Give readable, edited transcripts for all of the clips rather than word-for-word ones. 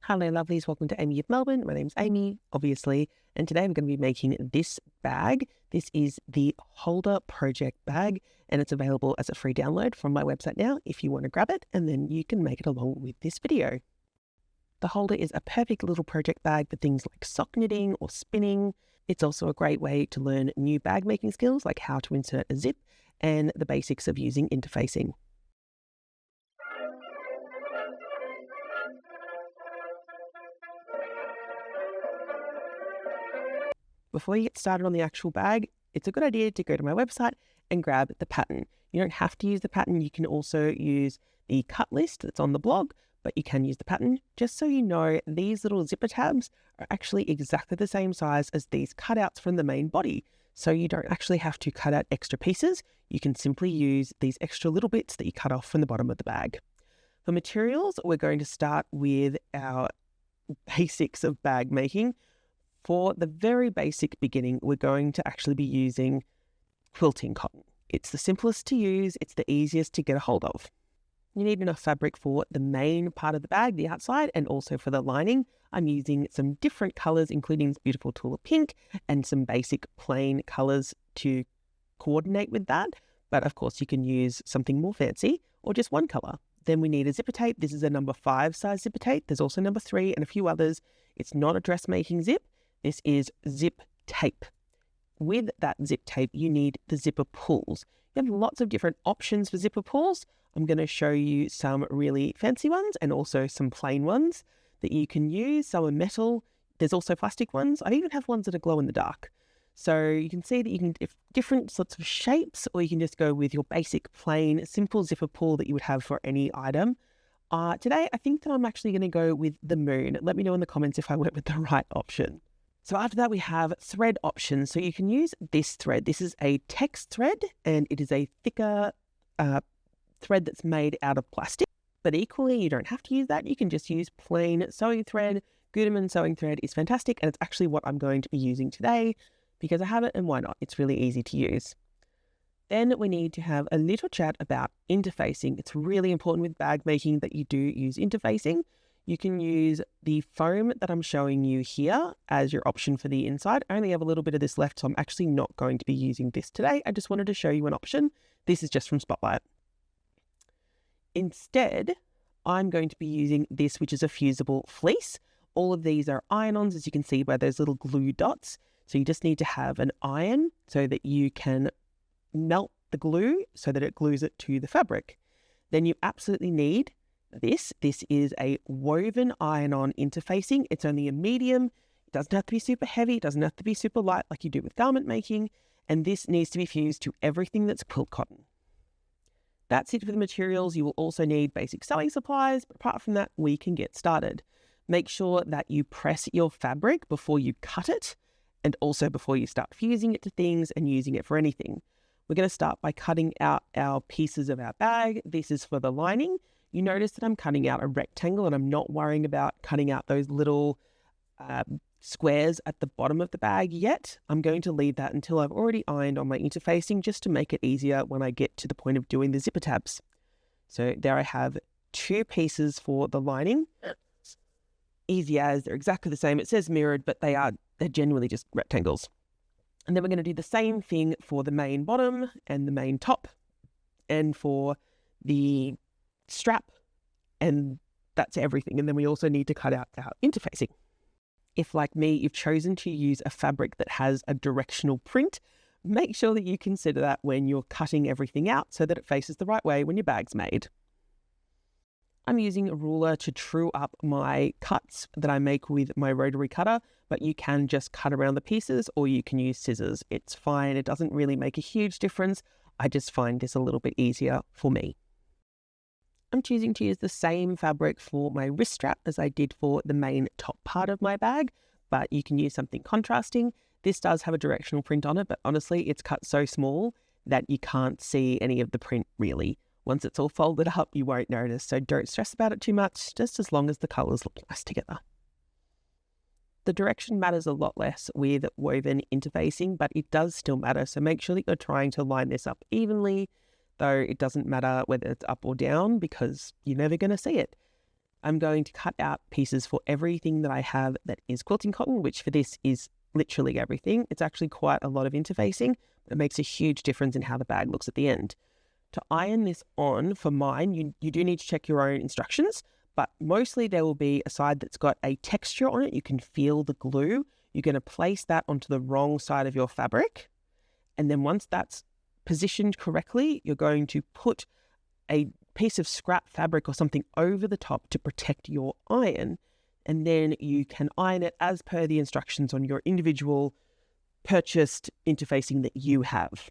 Hello lovelies, welcome to Amy of Melbourne. My name's Amy, obviously, and today I'm going to be making this bag. This is the Holda Project Bag, and it's available as a free download from my website now if you want to grab it, and then you can make it along with this video. The Holda is a perfect little project bag for things like sock knitting or spinning. It's also a great way to learn new bag making skills like how to insert a zip and the basics of using interfacing. Before you get started on the actual bag, it's a good idea to go to my website and grab the pattern. You don't have to use the pattern. You can also use the cut list that's on the blog, but you can use the pattern. Just so you know, these little zipper tabs are actually exactly the same size as these cutouts from the main body. So you don't actually have to cut out extra pieces. You can simply use these extra little bits that you cut off from the bottom of the bag. For materials, we're going to start with our basics of bag making. For the very basic beginning, we're going to actually be using quilting cotton. It's the simplest to use, it's the easiest to get a hold of. You need enough fabric for the main part of the bag, the outside, and also for the lining. I'm using some different colours, including this beautiful tulip pink and some basic plain colours to coordinate with that. But of course, you can use something more fancy or just one colour. Then we need a zipper tape. This is a number 5 size zipper tape. There's also number 3 and a few others. It's not a dressmaking zip. This is zip tape. With that zip tape, you need the zipper pulls. You have lots of different options for zipper pulls. I'm going to show you some really fancy ones and also some plain ones that you can use. Some are metal. There's also plastic ones. I even have ones that are glow in the dark. So you can see that you can have different sorts of shapes, or you can just go with your basic plain simple zipper pull that you would have for any item. Today, I think that I'm actually going to go with the moon. Let me know in the comments if I went with the right option. So after that, we have thread options. So you can use this thread. This is a text thread, and it is a thicker thread that's made out of plastic. But equally, you don't have to use that. You can just use plain sewing thread. Gutermann sewing thread is fantastic, and it's actually what I'm going to be using today because I have it, and why not? It's really easy to use. Then we need to have a little chat about interfacing. It's really important with bag making that you do use interfacing. You can use the foam that I'm showing you here as your option for the inside. I only have a little bit of this left, so I'm actually not going to be using this today. I just wanted to show you an option. This is just from Spotlight. Instead, I'm going to be using this, which is a fusible fleece. All of these are iron-ons, as you can see by those little glue dots. So you just need to have an iron so that you can melt the glue so that it glues it to the fabric. Then you absolutely need this. This is a woven iron-on interfacing. It's only a medium. It doesn't have to be super heavy. It doesn't have to be super light like you do with garment making. And this needs to be fused to everything that's quilt cotton. That's it for the materials. You will also need basic sewing supplies, but apart from that, we can get started. Make sure that you press your fabric before you cut it, and also before you start fusing it to things and using it for anything. We're going to start by cutting out our pieces of our bag. This is for the lining. You notice that I'm cutting out a rectangle, and I'm not worrying about cutting out those little squares at the bottom of the bag yet. I'm going to leave that until I've already ironed on my interfacing, just to make it easier when I get to the point of doing the zipper tabs. So there I have 2 pieces for the lining. Easy as, they're exactly the same. It says mirrored, but they're genuinely just rectangles. And then we're going to do the same thing for the main bottom and the main top, and for the strap, and that's everything. And then we also need to cut out our interfacing. If, like me, you've chosen to use a fabric that has a directional print, make sure that you consider that when you're cutting everything out so that it faces the right way when your bag's made. I'm using a ruler to true up my cuts that I make with my rotary cutter, but you can just cut around the pieces, or you can use scissors. It's fine. It doesn't really make a huge difference. I just find this a little bit easier for me. I'm choosing to use the same fabric for my wrist strap as I did for the main top part of my bag, but you can use something contrasting. This does have a directional print on it, but honestly, it's cut so small that you can't see any of the print really. Once it's all folded up, you won't notice, so don't stress about it too much, just as long as the colours look nice together. The direction matters a lot less with woven interfacing, but it does still matter, so make sure that you're trying to line this up evenly, though it doesn't matter whether it's up or down because you're never going to see it. I'm going to cut out pieces for everything that I have that is quilting cotton, which for this is literally everything. It's actually quite a lot of interfacing. It makes a huge difference in how the bag looks at the end. To iron this on, for mine, you do need to check your own instructions, but mostly there will be a side that's got a texture on it. You can feel the glue. You're going to place that onto the wrong side of your fabric. And then once that's positioned correctly, you're going to put a piece of scrap fabric or something over the top to protect your iron. And then you can iron it as per the instructions on your individual purchased interfacing that you have.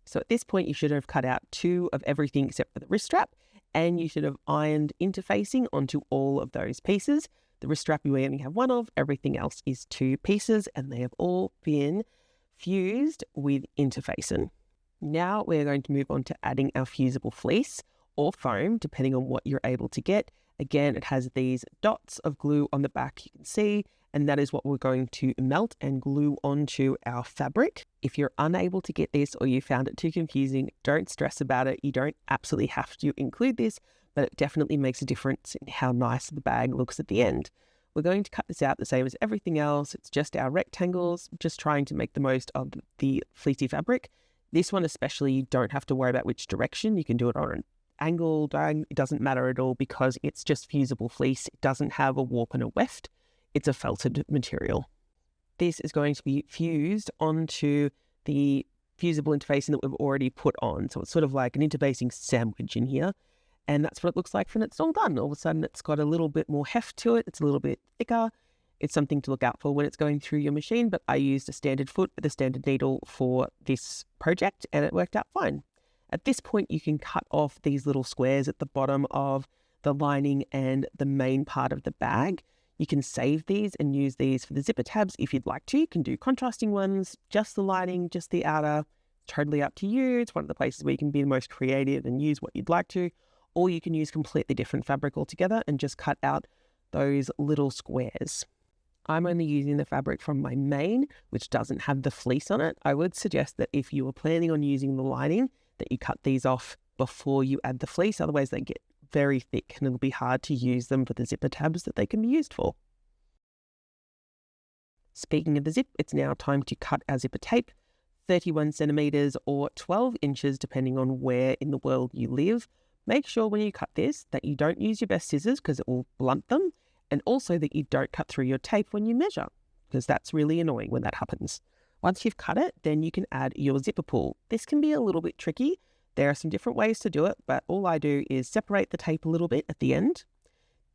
So at this point, you should have cut out 2 of everything except for the wrist strap, and you should have ironed interfacing onto all of those pieces. The wrist strap we only have 1 of, everything else is 2 pieces, and they have all been fused with interfacing. Now we're going to move on to adding our fusible fleece or foam, depending on what you're able to get. Again, it has these dots of glue on the back you can see, and that is what we're going to melt and glue onto our fabric. If you're unable to get this or you found it too confusing, don't stress about it. You don't absolutely have to include this, but it definitely makes a difference in how nice the bag looks at the end. We're going to cut this out the same as everything else. It's just our rectangles, just trying to make the most of the fleecy fabric. This one especially, you don't have to worry about which direction. You can do it on an angle, it doesn't matter at all because it's just fusible fleece. It doesn't have a warp and a weft. It's a felted material. This is going to be fused onto the fusible interfacing that we've already put on. So it's sort of like an interfacing sandwich in here. And that's what it looks like when it's all done. All of a sudden, it's got a little bit more heft to it. It's a little bit thicker. It's something to look out for when it's going through your machine. But I used a standard foot with a standard needle for this project, and it worked out fine. At this point, you can cut off these little squares at the bottom of the lining and the main part of the bag. You can save these and use these for the zipper tabs if you'd like to. You can do contrasting ones, just the lining, just the outer. Totally up to you. It's one of the places where you can be the most creative and use what you'd like to. Or you can use completely different fabric altogether and just cut out those little squares. I'm only using the fabric from my main, which doesn't have the fleece on it. I would suggest that if you were planning on using the lining, that you cut these off before you add the fleece. Otherwise, they get very thick and it'll be hard to use them for the zipper tabs that they can be used for. Speaking of the zip, it's now time to cut our zipper tape, 31 centimeters or 12 inches, depending on where in the world you live. Make sure when you cut this that you don't use your best scissors because it will blunt them, and also that you don't cut through your tape when you measure, because that's really annoying when that happens. Once you've cut it, then you can add your zipper pull. This can be a little bit tricky. There are some different ways to do it, but all I do is separate the tape a little bit at the end.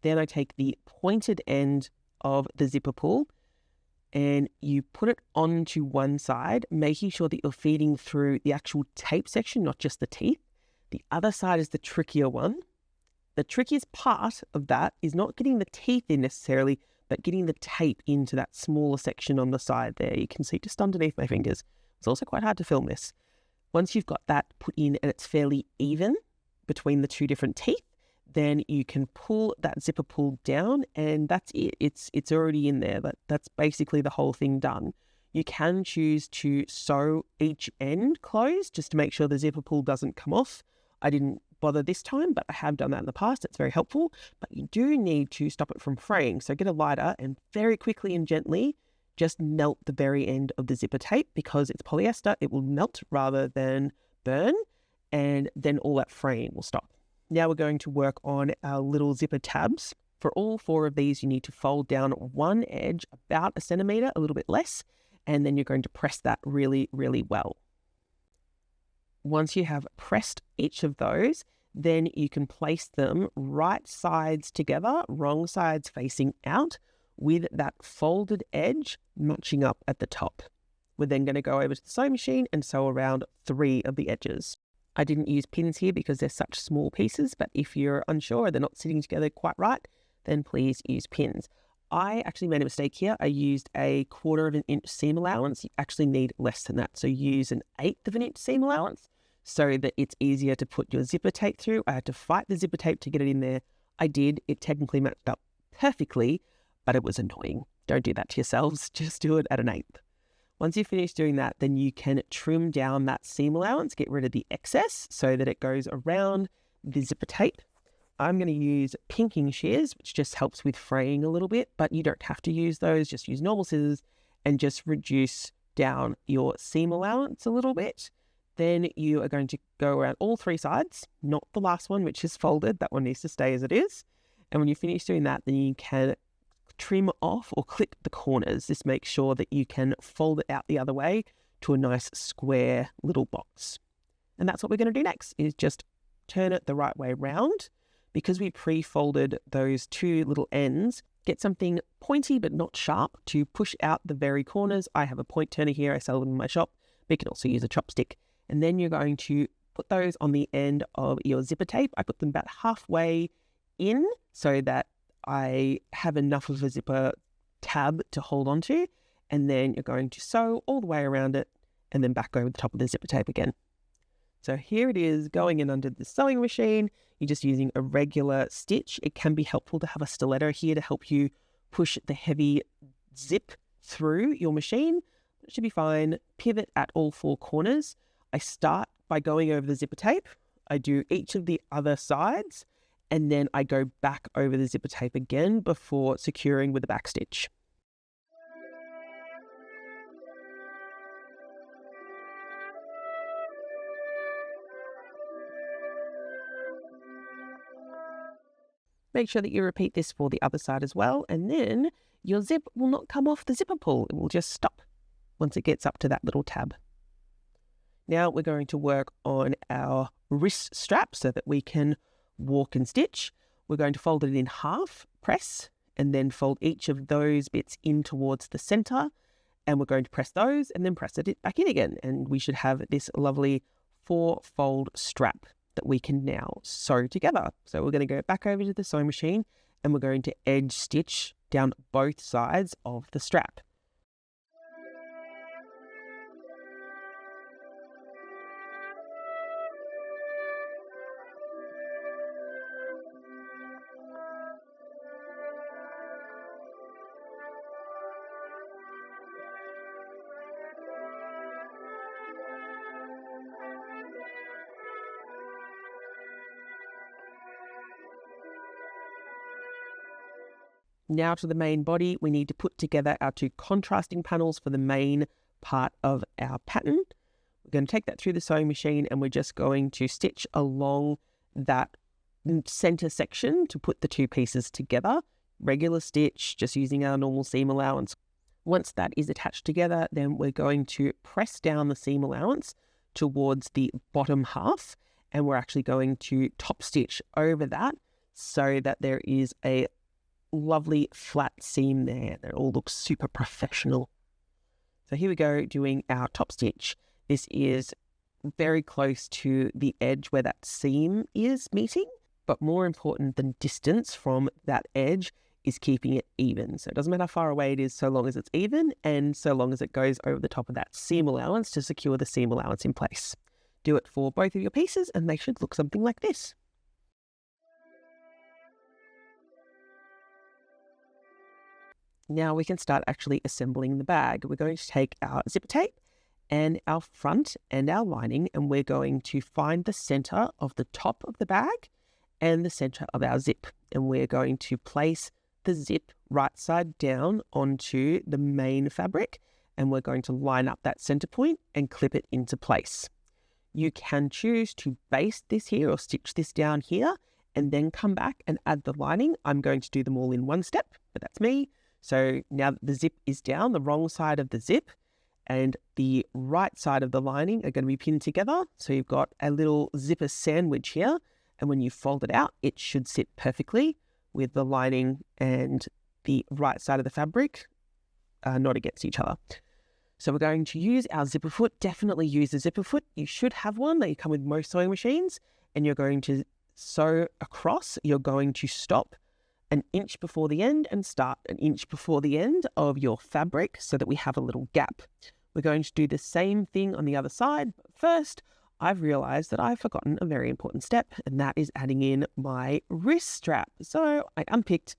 Then I take the pointed end of the zipper pull and you put it onto one side, making sure that you're feeding through the actual tape section, not just the teeth. The other side is the trickier one. The trickiest part of that is not getting the teeth in necessarily, but getting the tape into that smaller section on the side there. You can see just underneath my fingers. It's also quite hard to film this. Once you've got that put in and it's fairly even between the 2 different teeth, then you can pull that zipper pull down and that's it. It's already in there. That's basically the whole thing done. You can choose to sew each end closed just to make sure the zipper pull doesn't come off. I didn't bother this time, but I have done that in the past. It's very helpful, but you do need to stop it from fraying. So get a lighter and very quickly and gently just melt the very end of the zipper tape. Because it's polyester, it will melt rather than burn, and then all that fraying will stop. Now we're going to work on our little zipper tabs. For all 4 of these, you need to fold down one edge about 1 centimeter, a little bit less, and then you're going to press that really, really well. Once you have pressed each of those, then you can place them right sides together, wrong sides facing out, with that folded edge matching up at the top. We're then going to go over to the sewing machine and sew around 3 of the edges. I didn't use pins here because they're such small pieces, but if you're unsure, they're not sitting together quite right, then please use pins. I actually made a mistake here. I used a 1/4 of an inch seam allowance. You actually need less than that. So use an 1/8 of an inch seam allowance so that it's easier to put your zipper tape through. I had to fight the zipper tape to get it in there. I did. It technically matched up perfectly, but it was annoying. Don't do that to yourselves. Just do it at an 1/8. Once you finish doing that, then you can trim down that seam allowance, get rid of the excess so that it goes around the zipper tape. I'm going to use pinking shears, which just helps with fraying a little bit, but you don't have to use those. Just use normal scissors and just reduce down your seam allowance a little bit. Then you are going to go around all 3 sides, not the last one, which is folded. That one needs to stay as it is. And when you finish doing that, then you can trim off or clip the corners. This makes sure that you can fold it out the other way to a nice square little box. And that's what we're going to do next, is just turn it the right way around. Because we pre-folded those 2 little ends, get something pointy but not sharp to push out the very corners. I have a point turner here. I sell them in my shop. But you can also use a chopstick. And then you're going to put those on the end of your zipper tape. I put them about halfway in so that I have enough of a zipper tab to hold onto. And then you're going to sew all the way around it and then back over the top of the zipper tape again. So here it is going in under the sewing machine. You're just using a regular stitch. It can be helpful to have a stiletto here to help you push the heavy zip through your machine. It should be fine. Pivot at all 4 corners. I start by going over the zipper tape. I do each of the other sides, and then I go back over the zipper tape again before securing with a back stitch. Make sure that you repeat this for the other side as well, and then your zip will not come off the zipper pull. It will just stop once it gets up to that little tab. Now we're going to work on our wrist strap so that we can walk and stitch. We're going to fold it in half, press, and then fold each of those bits in towards the center. And we're going to press those and then press it back in again. And we should have this lovely 4-fold strap that we can now sew together. So we're going to go back over to the sewing machine and we're going to edge stitch down both sides of the strap. Now to the main body, we need to put together our 2 contrasting panels for the main part of our pattern. We're going to take that through the sewing machine and we're just going to stitch along that center section to put the 2 pieces together. Regular stitch, just using our normal seam allowance. Once that is attached together, then we're going to press down the seam allowance towards the bottom half, and we're actually going to top stitch over that so that there is a lovely flat seam there. That all looks super professional. So here we go, doing our top stitch. This is very close to the edge where that seam is meeting, but more important than distance from that edge is keeping it even. So it doesn't matter how far away it is so long as it's even and so long as it goes over the top of that seam allowance to secure the seam allowance in place. Do it for both of your pieces and they should look something like this. Now we can start actually assembling the bag. We're going to take our zipper tape and our front and our lining, and we're going to find the center of the top of the bag and the center of our zip. And we're going to place the zip right side down onto the main fabric, and we're going to line up that center point and clip it into place. You can choose to baste this here or stitch this down here and then come back and add the lining. I'm going to do them all in one step, but that's me. So now that the zip is down, the wrong side of the zip and the right side of the lining are going to be pinned together. So you've got a little zipper sandwich here. And when you fold it out, it should sit perfectly with the lining and the right side of the fabric not against each other. So we're going to use our zipper foot. Definitely use a zipper foot. You should have one. They come with most sewing machines. And you're going to sew across. You're going to stop an inch before the end and start an inch before the end of your fabric so that we have a little gap. We're going to do the same thing on the other side. But first, I've realized that I've forgotten a very important step, and that is adding in my wrist strap. So I unpicked,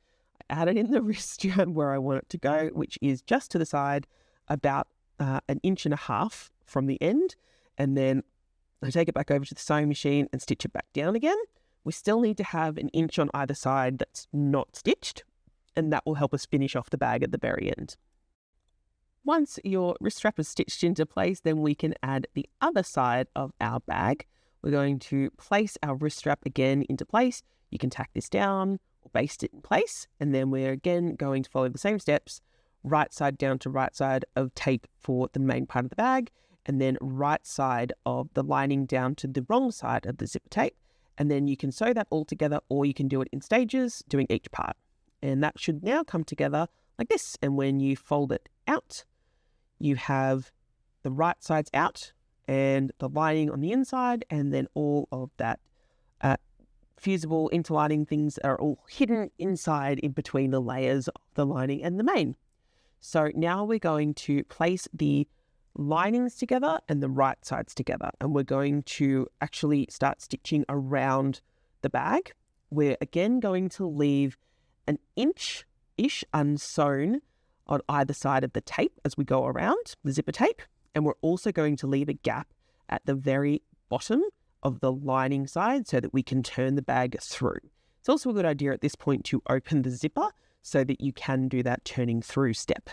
I added in the wrist strap where I want it to go, which is just to the side, about 1.5 inches from the end. And then I take it back over to the sewing machine and stitch it back down again. We still need to have an inch on either side that's not stitched, and that will help us finish off the bag at the very end. Once your wrist strap is stitched into place, then we can add the other side of our bag. We're going to place our wrist strap again into place. You can tack this down or baste it in place, and then we're again going to follow the same steps, right side down to right side of tape for the main part of the bag, and then right side of the lining down to the wrong side of the zipper tape. And then you can sew that all together, or you can do it in stages, doing each part. And that should now come together like this. And when you fold it out, you have the right sides out and the lining on the inside, and then all of that fusible interlining things are all hidden inside in between the layers of the lining and the main. So now we're going to place the linings together and the right sides together, and we're going to actually start stitching around the bag. We're again going to leave an inch-ish unsewn on either side of the tape as we go around the zipper tape, and we're also going to leave a gap at the very bottom of the lining side so that we can turn the bag through. It's also a good idea at this point to open the zipper so that you can do that turning through step.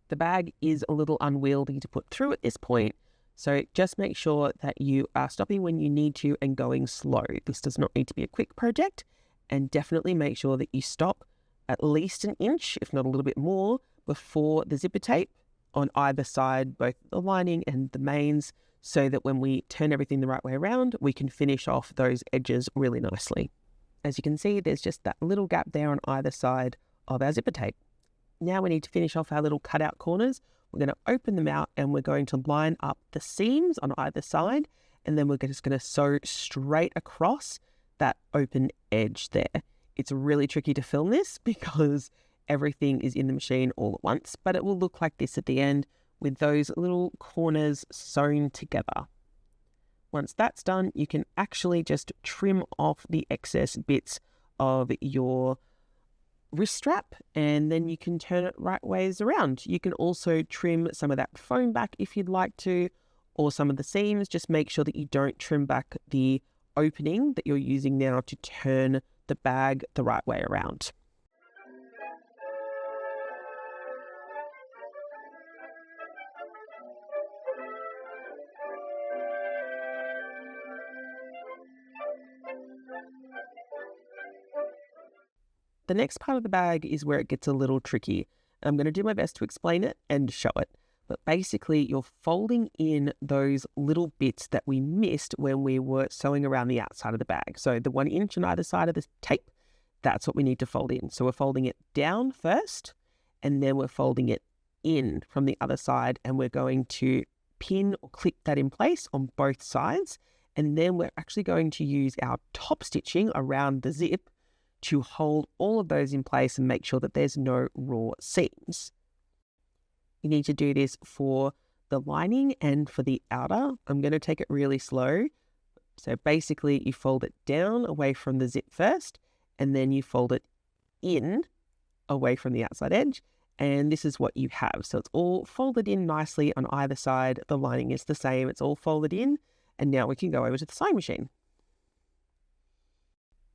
The bag is a little unwieldy to put through at this point, so just make sure that you are stopping when you need to and going slow. This does not need to be a quick project, and definitely make sure that you stop at least an inch, if not a little bit more, before the zipper tape on either side, both the lining and the mains, so that when we turn everything the right way around, we can finish off those edges really nicely. As you can see, there's just that little gap there on either side of our zipper tape. Now we need to finish off our little cutout corners. We're going to open them out, and we're going to line up the seams on either side, and then we're just going to sew straight across that open edge there. It's really tricky to film this because everything is in the machine all at once, but it will look like this at the end with those little corners sewn together. Once that's done, you can actually just trim off the excess bits of your wrist strap, and then you can turn it right ways around. You can also trim some of that foam back if you'd like to, or some of the seams. Just make sure that you don't trim back the opening that you're using now to turn the bag the right way around. The next part of the bag is where it gets a little tricky. I'm going to do my best to explain it and show it. But basically, you're folding in those little bits that we missed when we were sewing around the outside of the bag. So the 1 inch on either side of the tape, that's what we need to fold in. So we're folding it down first, and then we're folding it in from the other side, and we're going to pin or clip that in place on both sides. And then we're actually going to use our top stitching around the zip to hold all of those in place and make sure that there's no raw seams. You need to do this for the lining and for the outer. I'm going to take it really slow. So basically you fold it down away from the zip first, and then you fold it in away from the outside edge, and this is what you have. So it's all folded in nicely on either side. The lining is the same. It's all folded in, and now we can go over to the sewing machine.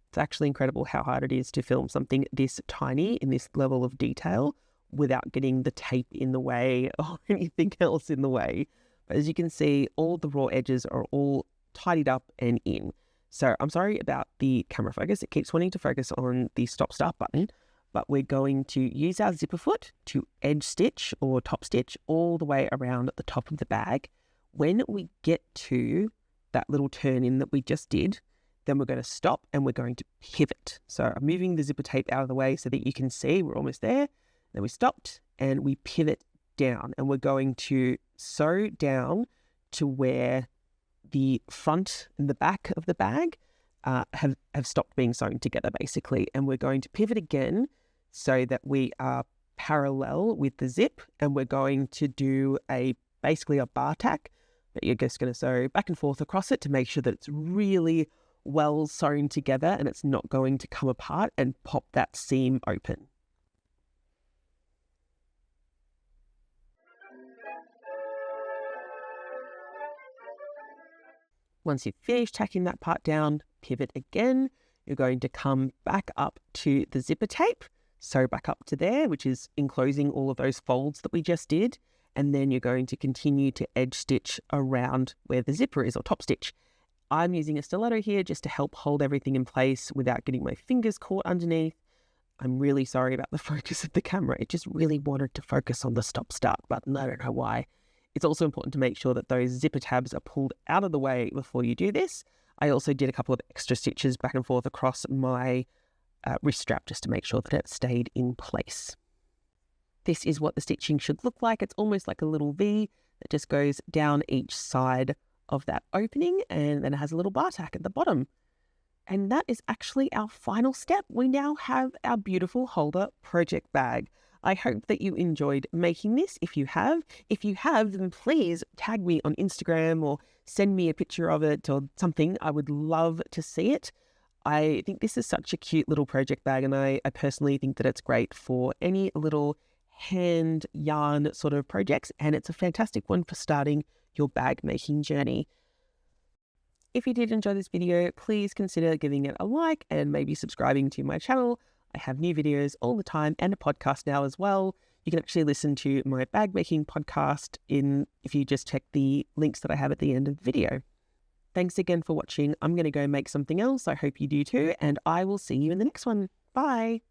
It's actually incredible how hard it is to film something this tiny in this level of detail without getting the tape in the way or anything else in the way. But as you can see, all the raw edges are all tidied up and in. So I'm sorry about the camera focus. It keeps wanting to focus on the stop start button, but we're going to use our zipper foot to edge stitch or top stitch all the way around the top of the bag. When we get to that little turn in that we just did, then we're going to stop and we're going to pivot. So I'm moving the zipper tape out of the way so that you can see we're almost there. Then we stopped and we pivot down, and we're going to sew down to where the front and the back of the bag have stopped being sewn together basically. And we're going to pivot again so that we are parallel with the zip, and we're going to do basically a bar tack, but you're just going to sew back and forth across it to make sure that it's really well sewn together and it's not going to come apart and pop that seam open. Once you've finished tacking that part down, pivot again. You're going to come back up to the zipper tape, sew back up to there, which is enclosing all of those folds that we just did. And then you're going to continue to edge stitch around where the zipper is, or top stitch. I'm using a stiletto here just to help hold everything in place without getting my fingers caught underneath. I'm really sorry about the focus of the camera. It just really wanted to focus on the stop-start button. I don't know why. It's also important to make sure that those zipper tabs are pulled out of the way before you do this. I also did a couple of extra stitches back and forth across my wrist strap just to make sure that it stayed in place. This is what the stitching should look like. It's almost like a little V that just goes down each side of that opening, and then it has a little bar tack at the bottom. And that is actually our final step. We now have our beautiful Holda Project Bag. I hope that you enjoyed making this. If you have, then please tag me on Instagram or send me a picture of it or something. I would love to see it. I think this is such a cute little project bag, and I personally think that it's great for any little hand yarn sort of projects, and it's a fantastic one for starting your bag making journey. If you did enjoy this video, please consider giving it a like and maybe subscribing to my channel. I have new videos all the time and a podcast now as well. You can actually listen to my bag making podcast if you just check the links that I have at the end of the video. Thanks again for watching. I'm going to go make something else. I hope you do too, and I will see you in the next one. Bye.